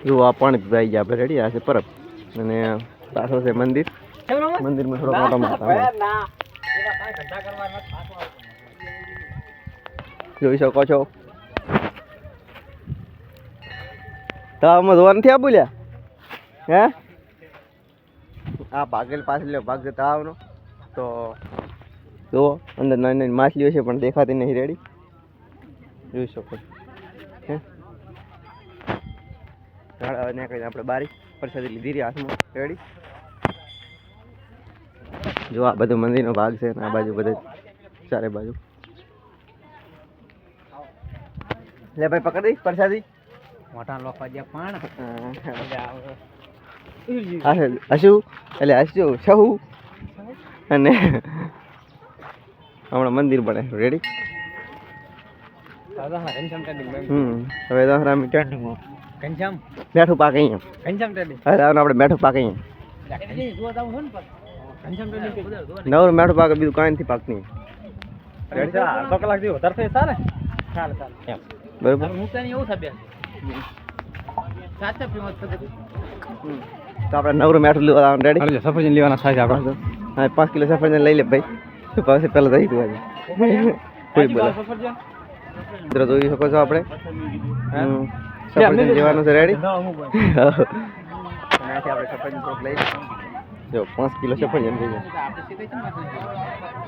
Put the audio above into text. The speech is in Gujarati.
જો આ પાણી પીવાઈ ગયા આપણે રેડી આ છે પરબ અને પાછળ છે મંદિર મંદિરમાં થોડો મોટો મોટો જોઈ શકો છો તાવમાં ધોવા નથી આ બોલ્યા હે આ ભાગેલ પાછળ ભાગ છે તાવનો તો જો અંદર નાની નાની માછલીઓ છે પણ દેખાતી નહીં રેડી જોઈ શકો હે આપણે બારી પ્રસાદી લીધી રહી હાથમાં રેડી જો આ બધું મંદિરનો ભાગ છે આ બાજુ બધે ચારે બાજુ લે ભાઈ પકડી પ્રસાદી મોટા લોકો જે પણ હસુ એટલે હસુ સહુ અને હમણાં મંદિર બને રેડી હવે તો રામી ટેન્ટમાં ઘનશ્યામ બેઠું પાક અહીંયા ઘનશ્યામ ટેડી હવે આપણે બેઠું પાક અહીંયા નવરું મેઠું પાક બીજું કાંઈ નથી પાક નહીં અડધો કલાક જેવું વધારે ચાલે ચાલે ચાલે બરોબર મૂકતાની એવું થાય સાચા ફેમસ થતું તો આપણે નવરું મેઠું લેવા રેડી સફરજન લેવાના થાય આપણે હા 5 કિલો સફરજન લઈ લે ભાઈ પાસે પહેલાં દઈ દઉં આજે કોઈ બોલે મિત્રો જોઈ શકો છો આપણે સફરજન લેવાનું છે રેડી આપણે સફરજન લઈ જો 5 કિલો સફરજન લઈ જાય